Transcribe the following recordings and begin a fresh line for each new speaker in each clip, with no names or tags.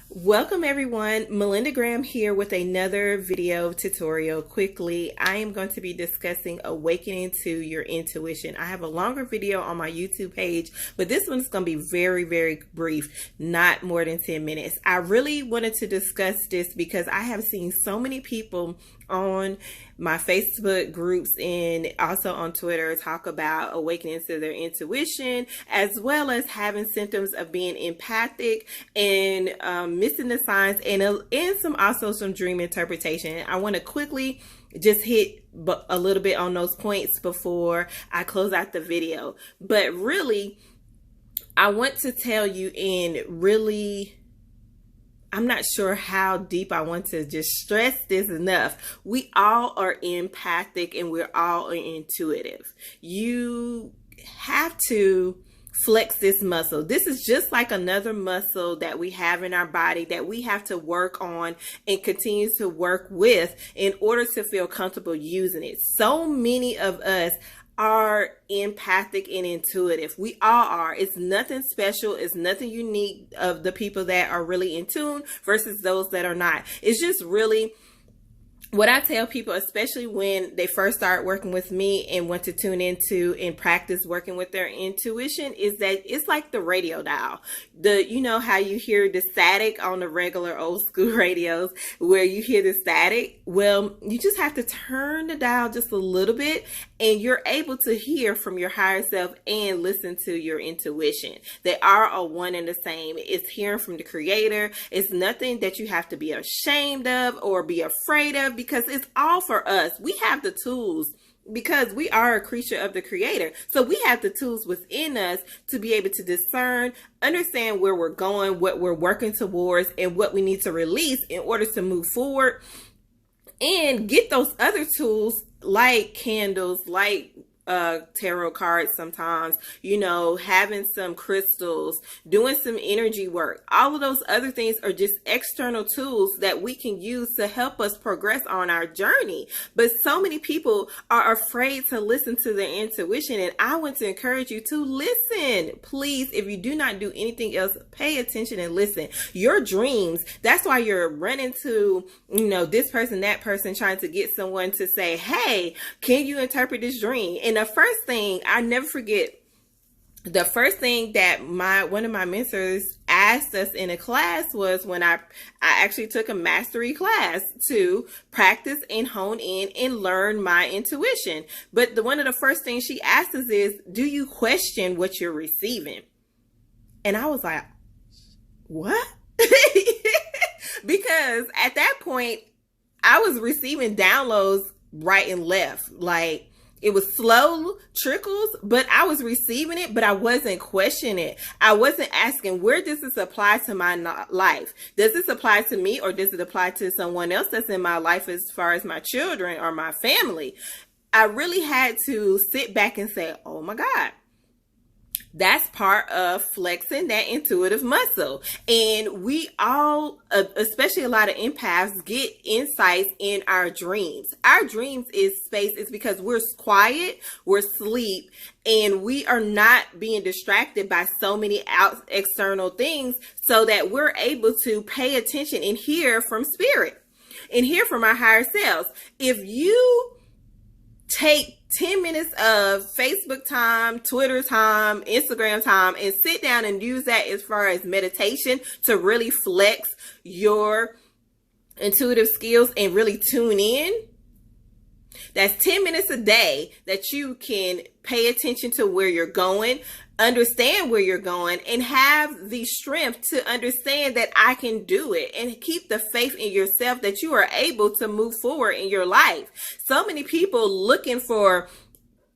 Welcome everyone, Melinda Graham here with another video tutorial. Quickly, I am going to be discussing awakening to your intuition. I have a longer video on my YouTube page, but this one's going to be very brief, not more than 10 minutes. I really wanted to discuss this because I have seen so many people on my Facebook groups and also on Twitter talk about awakening to their intuition, as well as having symptoms of being empathic and missing the signs and some dream interpretation. I want to quickly just hit a little bit on those points before I close out the video. But really, I want to tell you I'm not sure how deep I want to just stress this enough. We all are empathic and we're all intuitive. You have to flex this muscle. This is just like another muscle that we have in our body that we have to work on and continue to work with in order to feel comfortable using it. So many of us are empathic and intuitive. We all are. It's nothing special. It's nothing unique of the people that are really in tune versus those that are not. It's just really what I tell people, especially when they first start working with me and want to tune into and practice working with their intuition, is that it's like the radio dial. You know how you hear the static on the regular old school radios where you hear the static? Well, you just have to turn the dial just a little bit and you're able to hear from your higher self and listen to your intuition. They are a one and the same. It's hearing from the creator. It's nothing that you have to be ashamed of or be afraid of, because it's all for us. We have the tools because we are a creature of the creator. So we have the tools within us to be able to discern, understand where we're going, what we're working towards, and what we need to release in order to move forward and get those other tools like candles, like tarot cards sometimes, having some crystals, doing some energy work. All of those other things are just external tools that we can use to help us progress on our journey. But so many people are afraid to listen to their intuition, and I want to encourage you to listen. Please, if you do not do anything else, pay attention and listen. Your dreams, that's why you're running to, this person, that person, trying to get someone to say, hey, can you interpret this dream? And the first thing, I never forget, the first thing that one of my mentors asked us in a class was when I actually took a mastery class to practice and hone in and learn my intuition. But one of the first things she asked us is, do you question what you're receiving? And I was like, what? Because at that point, I was receiving downloads right and left. Like, it was slow trickles, but I was receiving it, but I wasn't questioning it. I wasn't asking, where does this apply to my life? Does this apply to me, or does it apply to someone else that's in my life as far as my children or my family? I really had to sit back and say, oh my God. That's part of flexing that intuitive muscle. And we all, especially a lot of empaths, get insights in our dreams. Our dreams is space. It's because we're quiet, we're asleep, and we are not being distracted by so many external things, so that we're able to pay attention and hear from spirit and hear from our higher selves. If you take 10 minutes of Facebook time, Twitter time, Instagram time, and sit down and use that as far as meditation to really flex your intuitive skills and really tune in. That's 10 minutes a day that you can pay attention to where you're going, understand where you're going, and have the strength to understand that I can do it, and keep the faith in yourself that you are able to move forward in your life. So many people looking for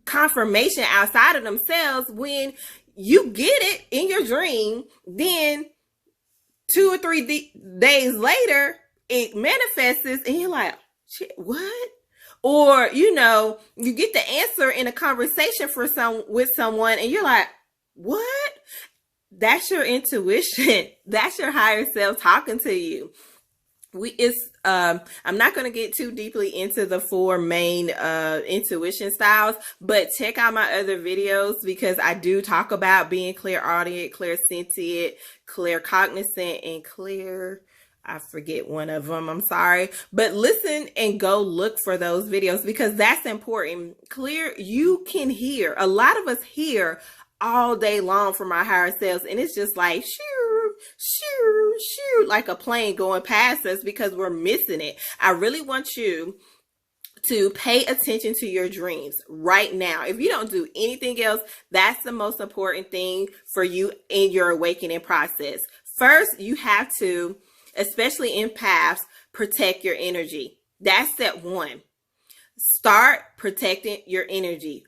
confirmation outside of themselves. When you get it in your dream, then 2 or 3 days later, it manifests and you're like, shit, what? Or, you get the answer in a conversation with someone and you're like, what? That's your intuition. That's your higher self talking to you. I'm not going to get too deeply into the four main intuition styles, but check out my other videos because I do talk about being clairaudient, clairsentient, claircognizant, and I forget one of them, I'm sorry, but listen and go look for those videos because that's important. You can hear, a lot of us hear all day long from our higher selves, and it's just like shoo, shoo, shoo, like a plane going past us because we're missing it. I really want you to pay attention to your dreams right now. If you don't do anything else, that's the most important thing for you in your awakening process. First, you have to, especially empaths, protect your energy. That's step one. Start protecting your energy.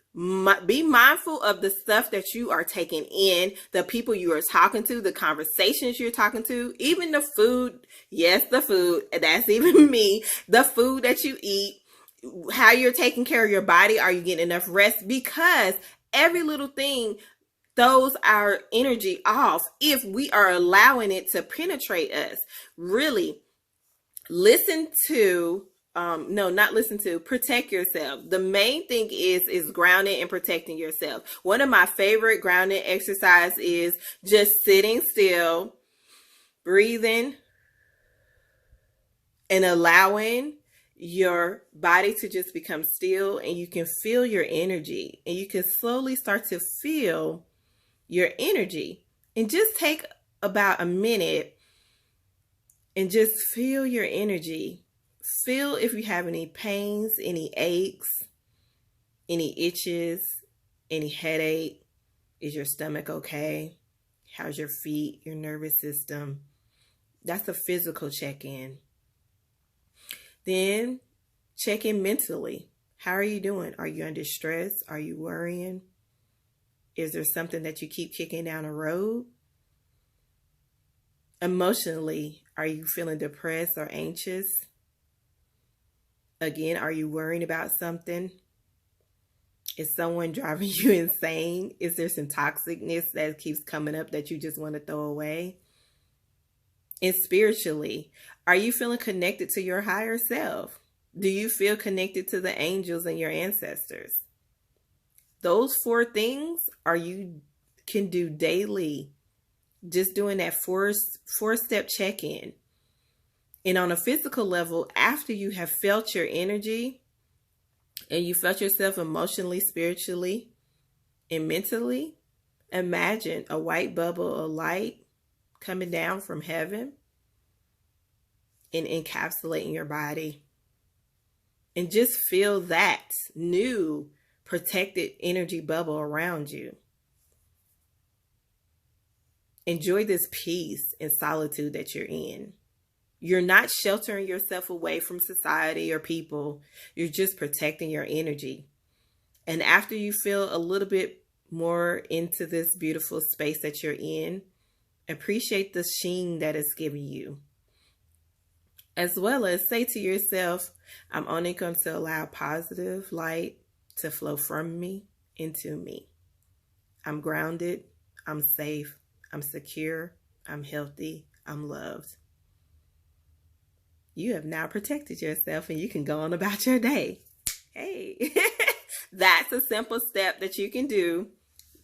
Be mindful of the stuff that you are taking in, the people you are talking to, the conversations you're talking to, even the food. Yes, the food. That's even me. The food that you eat, how you're taking care of your body. Are you getting enough rest? Because every little thing throws our energy off if we are allowing it to penetrate us. Really listen to protect yourself. The main thing is grounding and protecting yourself. One of my favorite grounding exercise is just sitting still, breathing, and allowing your body to just become still, and you can feel your energy, and you can slowly start to feel your energy. And just take about a minute and just feel your energy. Feel if you have any pains, any aches, any itches, any headache. Is your stomach okay? How's your feet, your nervous system? That's a physical check-in. Then check in mentally. How are you doing? Are you under stress? Are you worrying? Is there something that you keep kicking down the road? Emotionally, are you feeling depressed or anxious? Again, are you worrying about something? Is someone driving you insane? Is there some toxicness that keeps coming up that you just want to throw away? And spiritually, are you feeling connected to your higher self? Do you feel connected to the angels and your ancestors? Those four things you can do daily. Just doing that four-step check-in. And on a physical level, after you have felt your energy and you felt yourself emotionally, spiritually, and mentally, imagine a white bubble of light coming down from heaven and encapsulating your body. And just feel that new protected energy bubble around you. Enjoy this peace and solitude that you're in. You're not sheltering yourself away from society or people. You're just protecting your energy. And after you feel a little bit more into this beautiful space that you're in, appreciate the sheen that it's giving you. As well as say to yourself, I'm only going to allow positive light to flow from me into me. I'm grounded. I'm safe. I'm secure. I'm healthy. I'm loved. You have now protected yourself and you can go on about your day. Hey, that's a simple step that you can do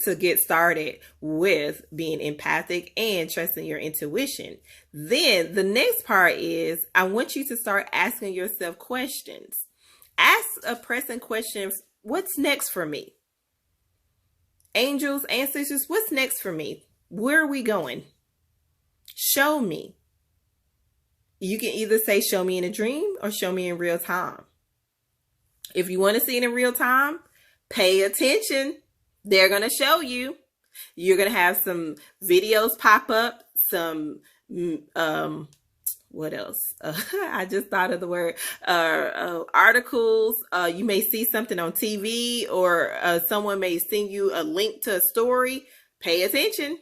to get started with being empathic and trusting your intuition. Then the next part is I want you to start asking yourself questions. Ask a pressing question. What's next for me? Angels, ancestors, what's next for me? Where are we going? Show me. You can either say, show me in a dream or show me in real time. If you want to see it in real time, pay attention. They're going to show you. You're going to have some videos pop up, some, what else? I just thought of the word, articles. You may see something on TV or someone may send you a link to a story. Pay attention.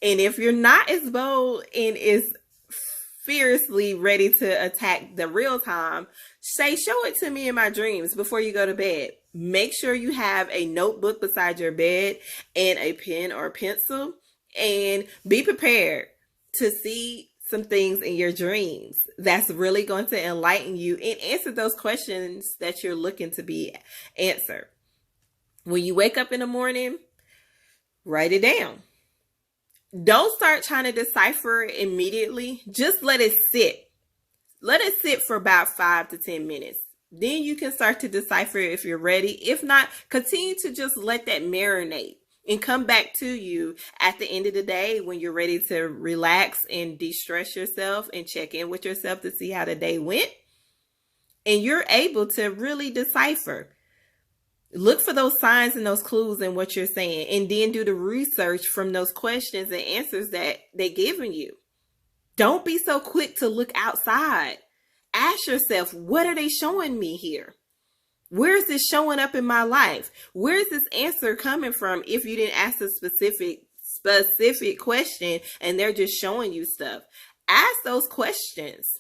And if you're not as bold and as fiercely ready to attack the real time, say, show it to me in my dreams before you go to bed. Make sure you have a notebook beside your bed and a pen or pencil, and be prepared to see some things in your dreams that's really going to enlighten you and answer those questions that you're looking to be answered. When you wake up in the morning, write it down. Don't start trying to decipher it immediately. Just let it sit. Let it sit for about 5 to 10 minutes. Then you can start to decipher it if you're ready. If not, continue to just let that marinate and come back to you at the end of the day when you're ready to relax and de-stress yourself and check in with yourself to see how the day went. And you're able to really decipher. Look for those signs and those clues in what you're saying, and then do the research from those questions and answers that they're giving you. Don't be so quick to look outside. Ask yourself, what are they showing me here? Where is this showing up in my life? Where is this answer coming from if you didn't ask a specific question and they're just showing you stuff? Ask those questions.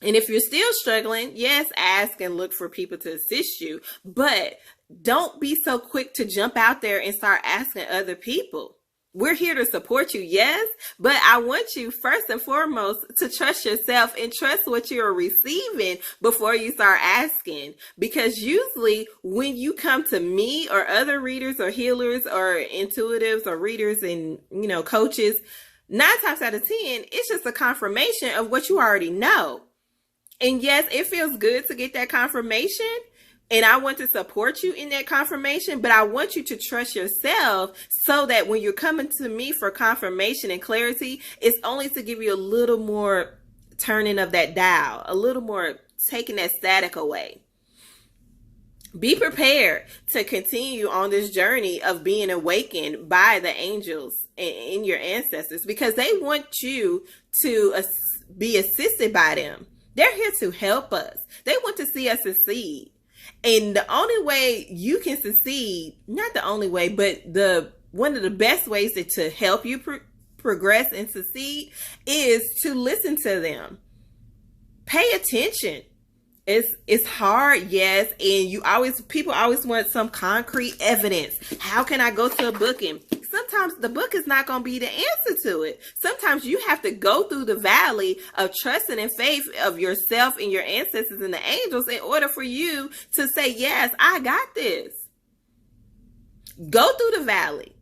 And if you're still struggling, yes, ask and look for people to assist you, but don't be so quick to jump out there and start asking other people. We're here to support you, yes, but I want you first and foremost to trust yourself and trust what you're receiving before you start asking. Because usually when you come to me or other readers or healers or intuitives or readers and, coaches, 9 times out of 10, it's just a confirmation of what you already know. And yes, it feels good to get that confirmation, and I want to support you in that confirmation, but I want you to trust yourself so that when you're coming to me for confirmation and clarity, it's only to give you a little more turning of that dial, a little more taking that static away. Be prepared to continue on this journey of being awakened by the angels and your ancestors, because they want you to be assisted by them. They're here to help us. They want to see us succeed. And the only way you can succeed, not the only way, but one of the best ways to help you progress and succeed is to listen to them. Pay attention. It's hard, yes, and people always want some concrete evidence. How can I go to a booking? Sometimes the book is not going to be the answer to it. Sometimes you have to go through the valley of trusting and faith of yourself and your ancestors and the angels in order for you to say, yes, I got this. Go through the valley.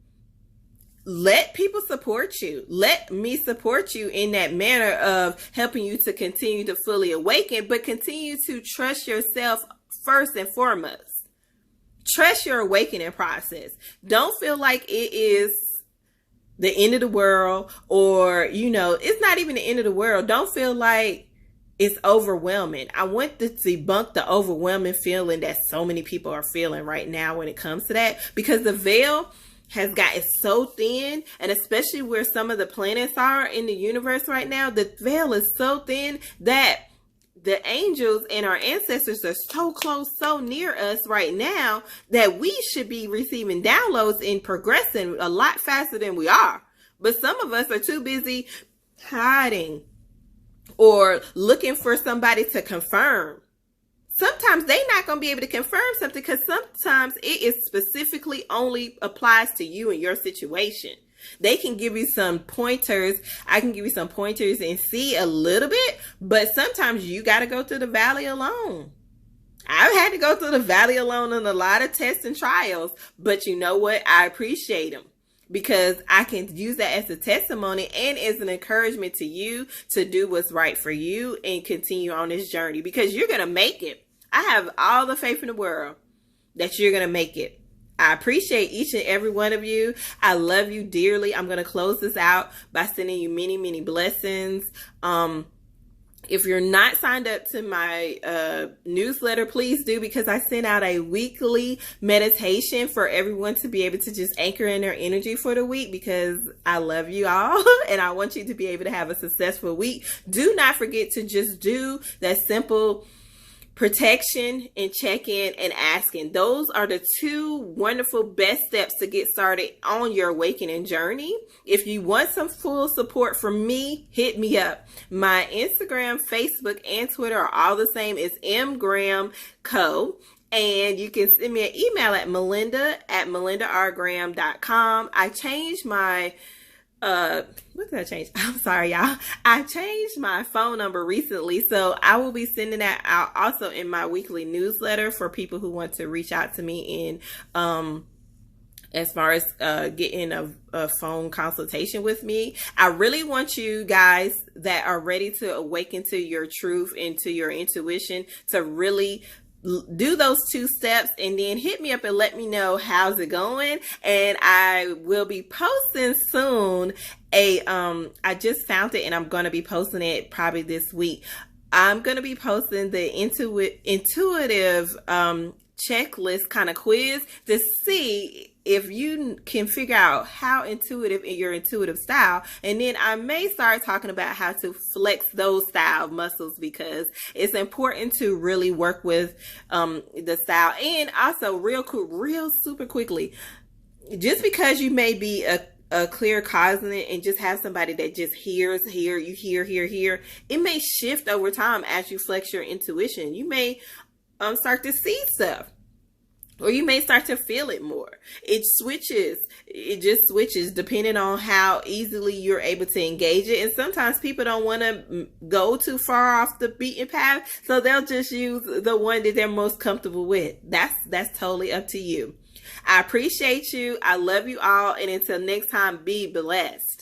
Let people support you. Let me support you in that manner of helping you to continue to fully awaken, but continue to trust yourself first and foremost. Trust your awakening process. Don't feel like it is the end of the world, or, it's not even the end of the world. Don't feel like it's overwhelming. I want to debunk the overwhelming feeling that so many people are feeling right now when it comes to that, because the veil has gotten so thin, and especially where some of the planets are in the universe right now, the veil is so thin that the angels and our ancestors are so close, so near us right now that we should be receiving downloads and progressing a lot faster than we are. But some of us are too busy hiding or looking for somebody to confirm. Sometimes they're not going to be able to confirm something because sometimes it is specifically only applies to you and your situation. They can give you some pointers. I can give you some pointers and see a little bit, but sometimes you got to go through the valley alone. I've had to go through the valley alone on a lot of tests and trials, but you know what? I appreciate them because I can use that as a testimony and as an encouragement to you to do what's right for you and continue on this journey, because you're going to make it. I have all the faith in the world that you're going to make it. I appreciate each and every one of you. I love you dearly. I'm going to close this out by sending you many, many blessings. If you're not signed up to my newsletter, please do, because I send out a weekly meditation for everyone to be able to just anchor in their energy for the week, because I love you all and I want you to be able to have a successful week. Do not forget to just do that simple protection and check-in and asking. Those are the two wonderful best steps to get started on your awakening journey. If you want some full support from me, hit me up. My Instagram, Facebook, and Twitter are all the same. It's mgrahamco. And you can send me an email at melinda@melindargraham.com. I changed my What did I change? I'm sorry, y'all. I changed my phone number recently, so I will be sending that out also in my weekly newsletter for people who want to reach out to me in as far as getting a phone consultation with me. I really want you guys that are ready to awaken to your truth and to your intuition to really do those 2 steps, and then hit me up and let me know how's it going. And I will be posting soon I just found it and I'm going to be posting it probably this week. I'm going to be posting the intuitive checklist kind of quiz to see if you can figure out how intuitive in your intuitive style. And then I may start talking about how to flex those style muscles, because it's important to really work with the style. And also real super quickly, just because you may be a clear consonant and just have somebody that just hears here, you hear, it may shift over time as you flex your intuition. You may start to see stuff, or you may start to feel it more. It just switches depending on how easily you're able to engage it. And sometimes people don't want to go too far off the beaten path, so they'll just use the one that they're most comfortable with. That's totally up to you. I appreciate you. I love you all. And until next time, be blessed.